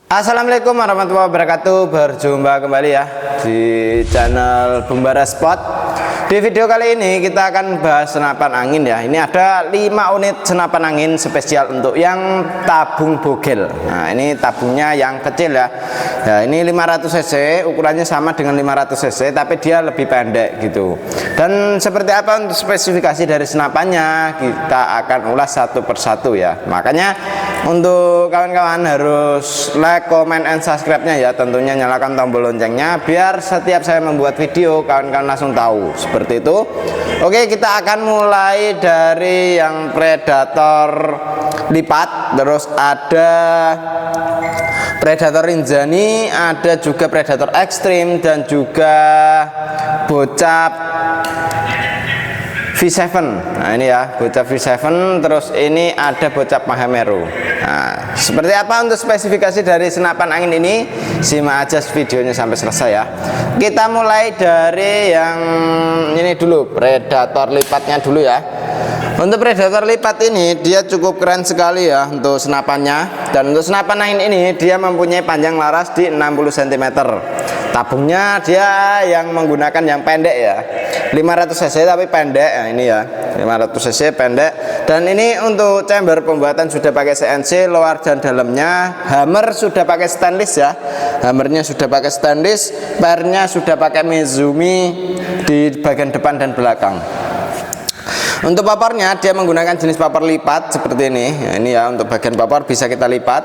Assalamualaikum warahmatullahi wabarakatuh. Berjumpa kembali ya di channel Bumbara Spot. Di video kali ini kita akan bahas senapan angin ya. Ini ada 5 unit senapan angin spesial untuk yang tabung bogel. Nah, ini tabungnya yang kecil ya. Ya, ini 500 cc, ukurannya sama dengan 500 cc tapi dia lebih pendek gitu. Dan seperti apa untuk spesifikasi dari senapannya kita akan ulas satu persatu ya. Makanya untuk kawan-kawan harus like, comment, and subscribe-nya ya. Tentunya nyalakan tombol loncengnya biar setiap saya membuat video kawan-kawan langsung tahu. Seperti itu. Oke, kita akan mulai dari yang predator lipat, terus ada predator Rinjani, ada juga predator ekstrim, dan juga bocap V7. Nah ini ya bocap V7, terus ini ada bocap Mahameru. Nah, seperti apa untuk spesifikasi dari senapan angin ini? Simak aja videonya sampai selesai ya. Kita mulai dari yang ini dulu, predator lipatnya dulu ya. Untuk predator lipat ini dia cukup keren sekali ya untuk senapannya. Dan untuk senapan angin ini dia mempunyai panjang laras di 60 cm. Tabungnya dia yang menggunakan yang pendek ya, 500 cc tapi pendek ya, ini ya 500 cc pendek. Dan ini untuk chamber pembuatan sudah pakai CNC, luar dan dalamnya. Hammer sudah pakai stainless ya, hammernya sudah pakai stainless, pernya sudah pakai Mizumi di bagian depan dan belakang. Untuk paparnya dia menggunakan jenis papar lipat seperti ini ya, ini ya untuk bagian papar bisa kita lipat.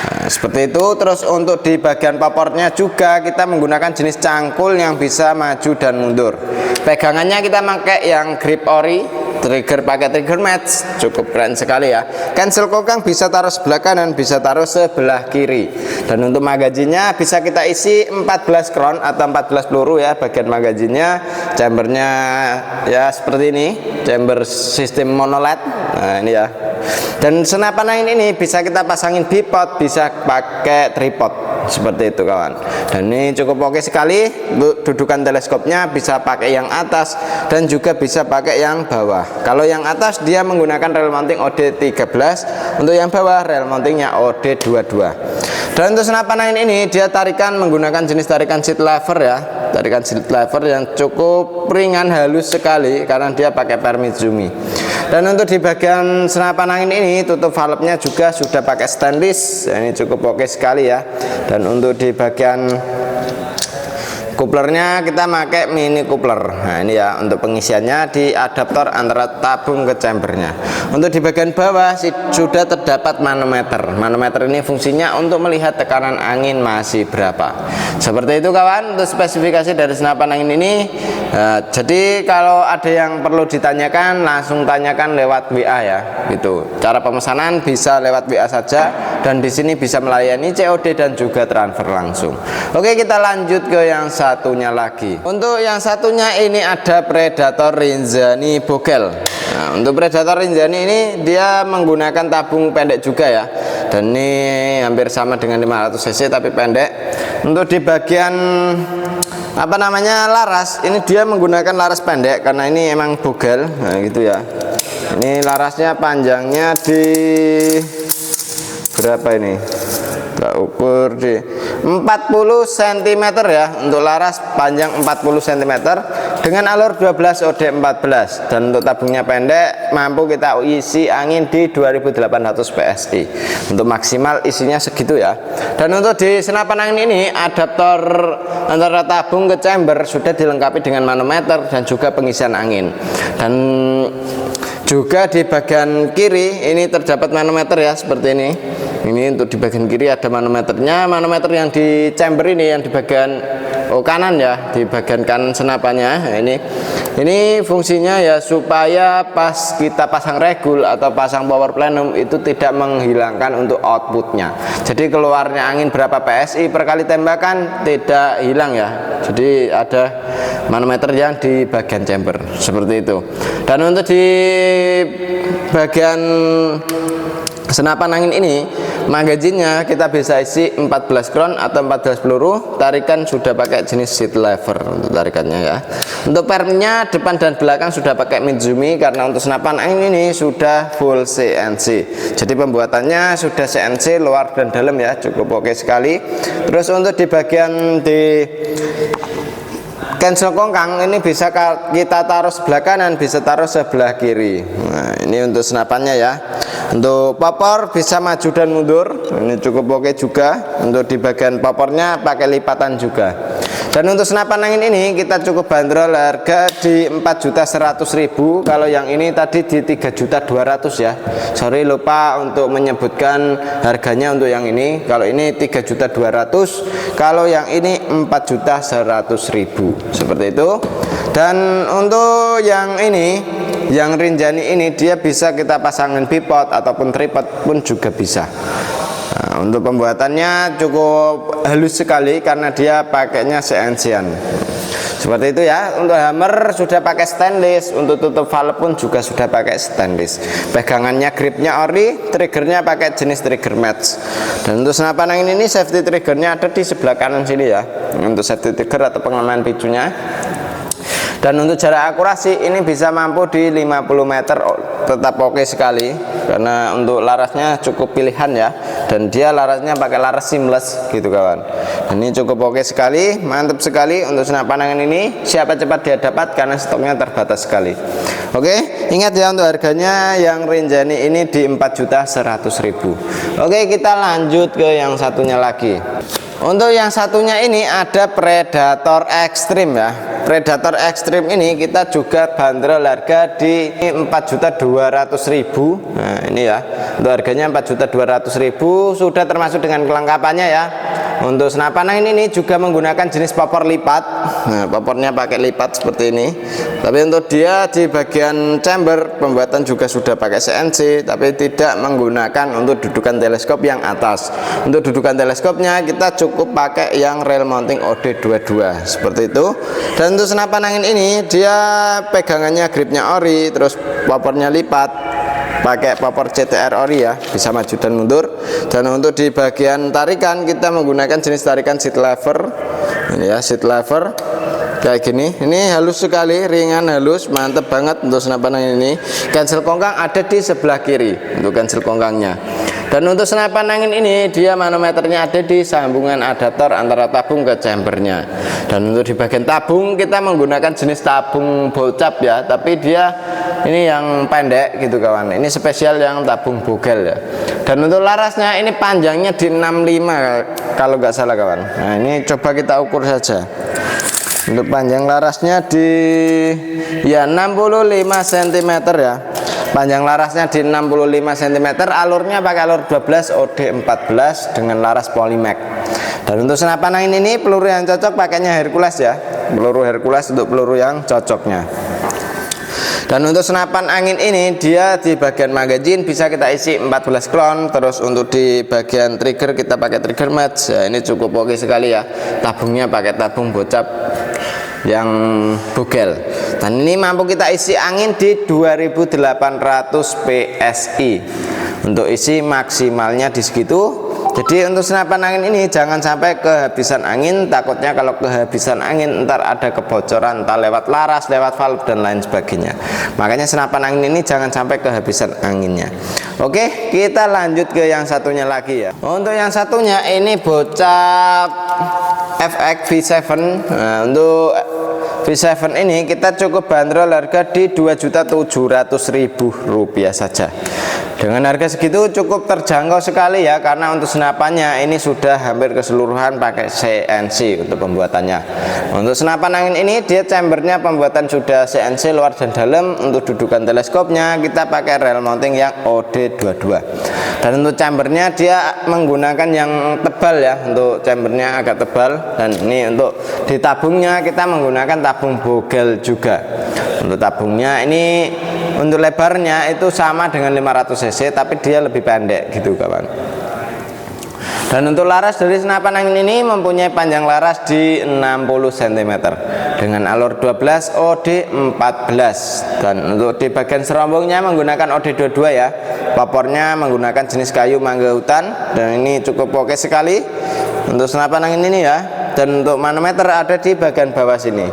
Nah, seperti itu. Terus untuk di bagian papornya juga kita menggunakan jenis cangkul yang bisa maju dan mundur. Pegangannya kita pakai yang grip ori, trigger pakai trigger match, cukup keren sekali ya. Cancel kokang bisa taruh sebelah kanan, bisa taruh sebelah kiri. Dan untuk magazinnya bisa kita isi 14 crown atau 14 peluru ya bagian magazinnya. Chambernya ya seperti ini, chamber sistem monoled. Nah ini ya. Dan senapan angin ini bisa kita pasangin bipod, bisa pakai tripod seperti itu kawan. Dan ini cukup oke sekali. Untuk dudukan teleskopnya bisa pakai yang atas dan juga bisa pakai yang bawah. Kalau yang atas dia menggunakan rel mounting OD13, untuk yang bawah rel mountingnya OD22. Dan untuk senapan angin ini dia tarikan menggunakan jenis tarikan seat lever ya, tarikan seat lever yang cukup ringan, halus sekali karena dia pakai per Mizumi. Dan untuk di bagian senapan angin ini tutup valve-nya juga sudah pakai stainless. Ini cukup oke sekali ya. Dan untuk di bagian couplernya kita pakai mini coupler. Nah ini ya untuk pengisiannya di adaptor antara tabung ke chambernya. Untuk di bagian bawah sudah terdapat manometer. Manometer ini fungsinya untuk melihat tekanan angin masih berapa. Seperti itu kawan untuk spesifikasi dari senapan angin ini. Jadi kalau ada yang perlu ditanyakan langsung tanyakan lewat WA ya gitu. Cara pemesanan bisa lewat WA saja dan di sini bisa melayani COD dan juga transfer langsung. Oke, kita lanjut ke yang satunya lagi. Untuk yang satunya ini ada predator Rinjani bogel. Nah, untuk predator Rinjani ini dia menggunakan tabung pendek juga ya. Dan ini hampir sama dengan 500 cc tapi pendek. Untuk di bagian apa namanya laras, ini dia menggunakan laras pendek karena ini emang bogel. Nah gitu ya. Ini larasnya panjangnya di berapa ini? Kita ukur di 40 cm ya. Untuk laras panjang 40 cm dengan alur 12 OD14. Dan untuk tabungnya pendek mampu kita isi angin di 2800 PSI. Untuk maksimal isinya segitu ya. Dan untuk di senapan angin ini adaptor antara tabung ke chamber sudah dilengkapi dengan manometer dan juga pengisian angin. Dan juga di bagian kiri ini terdapat manometer ya seperti ini. Ini untuk di bagian kiri ada manometernya. Manometer yang di chamber ini yang di bagian kanan ya, di bagian kanan senapannya. Nah, ini fungsinya ya supaya pas kita pasang regul atau pasang power plenum itu tidak menghilangkan untuk outputnya. Jadi keluarnya angin berapa PSI per kali tembakan tidak hilang ya. Jadi ada manometer yang di bagian chamber seperti itu. Dan untuk di bagian Senapan angin ini magazinnya kita bisa isi 14 round atau 14 peluru. Tarikan sudah pakai jenis seat lever untuk tarikannya ya. Untuk pernya depan dan belakang sudah pakai Mizumi, karena untuk senapan angin ini sudah full CNC. Jadi pembuatannya sudah CNC luar dan dalam ya, cukup oke sekali. Terus untuk di bagian di cancel kongkang ini bisa kita taruh sebelah kanan, bisa taruh sebelah kiri. Nah, ini untuk senapannya ya. Untuk popor bisa maju dan mundur, ini cukup oke juga. Untuk di bagian popornya pakai lipatan juga. Dan untuk senapan angin ini kita cukup bandrol harga di 4.100.000. Kalau yang ini tadi di 3.200.000 ya. Sorry lupa untuk menyebutkan harganya untuk yang ini. Kalau ini 3.200.000, kalau yang ini 4.100.000. Seperti itu. Dan untuk yang ini, yang Rinjani ini dia bisa kita pasangin bipod ataupun tripod pun juga bisa. Nah, untuk pembuatannya cukup halus sekali karena dia pakainya CNC-an. Seperti itu ya. Untuk hammer sudah pakai stainless, untuk tutup valve pun juga sudah pakai stainless. Pegangannya gripnya ori, triggernya pakai jenis trigger match. Dan untuk senapan angin ini safety triggernya ada di sebelah kanan sini ya. Untuk safety trigger atau pengaman picunya. Dan untuk jarak akurasi ini bisa mampu di 50 meter, tetap oke sekali karena untuk larasnya cukup pilihan ya, dan dia larasnya pakai laras seamless gitu kawan. Dan ini cukup oke sekali, mantap sekali untuk senapan angin ini. Siapa cepat dia dapat karena stoknya terbatas sekali. Oke, ingat ya untuk harganya yang Rinjani ini di 4.100.000. Oke, kita lanjut ke yang satunya lagi. Untuk yang satunya ini ada Predator Extreme ya. Predator Extreme ini kita juga bandrol harga di 4.200.000. Nah ini ya, untuk harganya 4.200.000, sudah termasuk dengan kelengkapannya ya. Untuk senapan angin ini juga menggunakan jenis popor lipat. Nah, popornya pakai lipat seperti ini. Tapi untuk dia di bagian chamber pembuatan juga sudah pakai CNC, tapi tidak menggunakan untuk dudukan teleskop yang atas. Untuk dudukan teleskopnya kita cukup pakai yang rail mounting OD22 seperti itu. Dan untuk senapan angin ini dia pegangannya gripnya ori, terus popornya lipat, pakai popor CTR ori ya, bisa maju dan mundur. Dan untuk di bagian tarikan kita menggunakan jenis tarikan seat lever. Ini ya, seat lever kayak gini. Ini halus sekali, ringan, halus, mantep banget untuk senapan angin ini. Cancel kongkang ada di sebelah kiri untuk cancel kongkangnya. Dan untuk senapan angin ini dia manometernya ada di sambungan adaptor antara tabung ke chambernya. Dan untuk di bagian tabung kita menggunakan jenis tabung bocap ya, tapi dia ini yang pendek gitu kawan. Ini spesial yang tabung bogel ya. Dan untuk larasnya ini panjangnya di 65 kalau nggak salah kawan. Nah ini coba kita ukur saja. Untuk panjang larasnya di ya 65 cm ya. Panjang larasnya di 65 cm, alurnya pakai alur 12 OD14 dengan laras Polymac. Dan untuk senapan angin ini peluru yang cocok pakainya Hercules ya. Peluru Hercules untuk peluru yang cocoknya. Dan untuk senapan angin ini dia di bagian magazin bisa kita isi 14 klon. Terus untuk di bagian trigger kita pakai trigger match ya, ini cukup oke sekali ya. Tabungnya pakai tabung bocap yang bogel. Dan ini mampu kita isi angin di 2800 PSI. Untuk isi maksimalnya di segitu. Jadi untuk senapan angin ini jangan sampai kehabisan angin. Takutnya kalau kehabisan angin ntar ada kebocoran, entah lewat laras, lewat valve dan lain sebagainya. Makanya senapan angin ini jangan sampai kehabisan anginnya. Oke, kita lanjut ke yang satunya lagi ya. Untuk yang satunya ini bocap FX V7. Nah, untuk V7 ini kita cukup bandrol harga di 2.700.000 rupiah saja. Dengan harga segitu cukup terjangkau sekali ya, karena untuk senapannya ini sudah hampir keseluruhan pakai CNC untuk pembuatannya. Untuk senapan angin ini dia chambernya pembuatan sudah CNC luar dan dalam. Untuk dudukan teleskopnya kita pakai rail mounting yang OD22. Dan untuk chambernya dia menggunakan yang tebal ya, untuk chambernya agak tebal. Dan ini untuk di tabungnya kita menggunakan tabung bogel juga. Untuk tabungnya ini untuk lebarnya itu sama dengan 500 cc, tapi dia lebih pendek gitu kawan. Dan untuk laras dari senapan angin ini mempunyai panjang laras di 60 cm dengan alur 12 OD14. Dan untuk di bagian serombongnya menggunakan OD22 ya. Popornya menggunakan jenis kayu mangga hutan, dan ini cukup oke sekali untuk senapan angin ini ya. Dan untuk manometer ada di bagian bawah sini.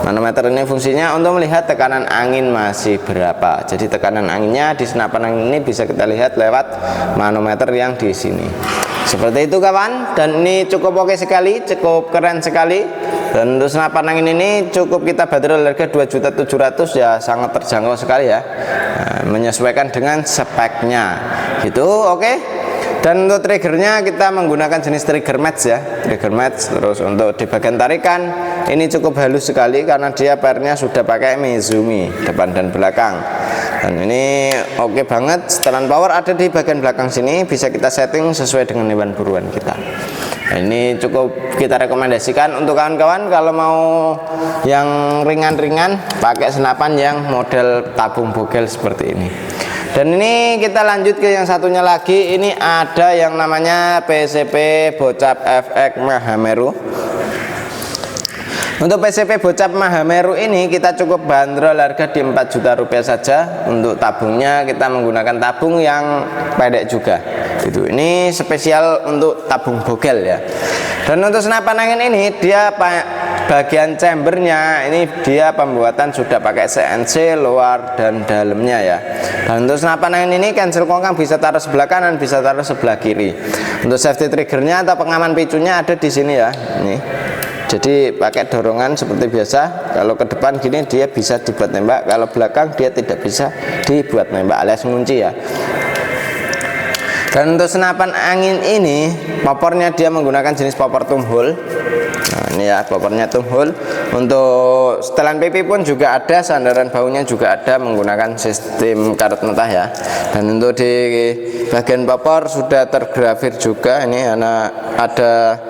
Manometer ini fungsinya untuk melihat tekanan angin masih berapa. Jadi tekanan anginnya di senapan angin ini bisa kita lihat lewat manometer yang di sini. Seperti itu kawan, dan ini cukup oke sekali, cukup keren sekali. Dan untuk senapan angin ini cukup kita bandrol harga 2.700.000 ya, sangat terjangkau sekali ya. Nah, menyesuaikan dengan speknya gitu. Oke. Dan untuk triggernya kita menggunakan jenis trigger match ya, trigger match. Terus untuk di bagian tarikan ini cukup halus sekali karena dia pairnya sudah pakai Mizumi depan dan belakang. Dan ini oke banget. Setelan power ada di bagian belakang sini, bisa kita setting sesuai dengan hewan buruan kita. Nah, ini cukup kita rekomendasikan untuk kawan-kawan kalau mau yang ringan-ringan pakai senapan yang model tabung bogel seperti ini. Dan ini kita lanjut ke yang satunya lagi. Ini ada yang namanya PCP Bocap FX Mahameru. Untuk PCP Bocap Mahameru ini kita cukup bandrol harga di 4 juta rupiah saja. Untuk tabungnya kita menggunakan tabung yang pendek juga gitu. Ini spesial untuk tabung bogel ya. Dan untuk senapan angin ini dia bagian chambernya ini dia pembuatan sudah pakai CNC luar dan dalamnya ya. Dan untuk senapan angin ini cancel kongkang bisa taruh sebelah kanan, bisa taruh sebelah kiri. Untuk safety triggernya atau pengaman picunya ada di sini ya. Ini jadi pakai dorongan seperti biasa. Kalau ke depan gini dia bisa dibuat nembak, kalau belakang dia tidak bisa dibuat nembak alias ngunci ya. Dan untuk senapan angin ini popornya dia menggunakan jenis popor tumhole. Nah ini ya popornya tumhole. Untuk setelan PP pun juga ada, sandaran baunya juga ada menggunakan sistem karet mentah ya. Dan untuk di bagian popor sudah tergrafir juga, ini ada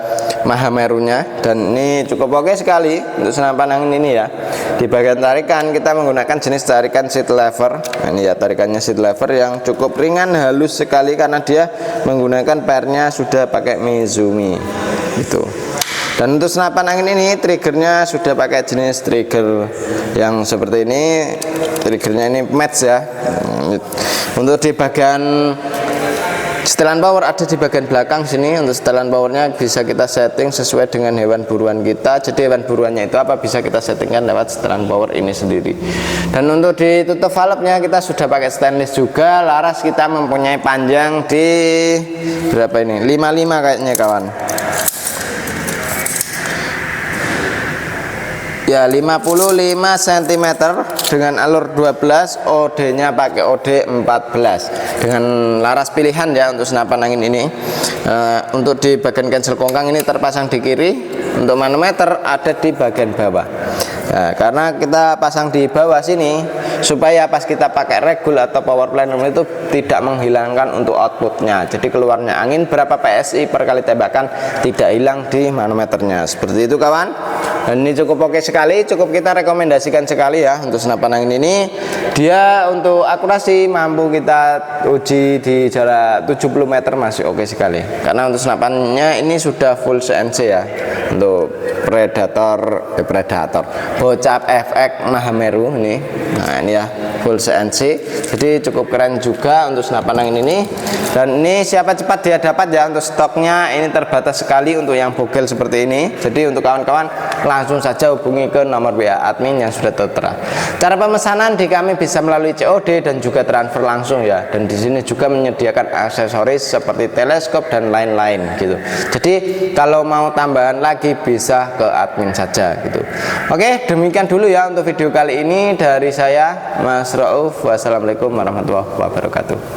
Mahamerunya. Dan ini cukup oke sekali untuk senapan angin ini ya. Di bagian tarikan kita menggunakan jenis tarikan seat lever. Nah, ini ya tarikannya seat lever yang cukup ringan, halus sekali karena dia menggunakan pairnya sudah pakai Mizumi gitu. Dan untuk senapan angin ini triggernya sudah pakai jenis trigger yang seperti ini. Triggernya ini match ya. Untuk di bagian setelan power ada di bagian belakang sini. Untuk setelan powernya bisa kita setting sesuai dengan hewan buruan kita. Jadi hewan buruannya itu apa bisa kita settingkan lewat setelan power ini sendiri. Dan untuk ditutup valve-nya kita sudah pakai stainless juga. Laras kita mempunyai panjang di berapa ini? 55 kayaknya kawan. Ya 55 cm dengan alur 12, OD-nya pakai OD 14 dengan laras pilihan ya untuk senapan angin ini. Untuk di bagian cancel kongkang ini terpasang di kiri. Untuk manometer ada di bagian bawah. Nah, karena kita pasang di bawah sini supaya pas kita pakai regul atau power plenum itu tidak menghilangkan untuk outputnya. Jadi keluarnya angin berapa PSI per kali tembakan tidak hilang di manometernya. Seperti itu kawan. Dan ini cukup oke sekali, cukup kita rekomendasikan sekali ya untuk senapan angin ini. Dia untuk akurasi mampu kita uji di jarak 70 meter masih oke sekali. Karena untuk senapannya ini sudah full CNC ya. Untuk predator Bocap FX Mahameru ini. Nah ini ya full CNC. Jadi cukup keren juga untuk senapan angin ini. Dan ini siapa cepat dia dapat ya. Untuk stoknya ini terbatas sekali untuk yang bogel seperti ini. Jadi untuk kawan-kawan langsung saja hubungi ke nomor WA admin yang sudah tertera. Cara pemesanan di kami bisa melalui COD dan juga transfer langsung ya. Dan di sini juga menyediakan aksesoris seperti teleskop dan lain-lain gitu. Jadi kalau mau tambahan lagi bisa ke admin saja gitu. Oke, demikian dulu ya untuk video kali ini dari saya Mas Rauf. Wassalamualaikum warahmatullahi wabarakatuh.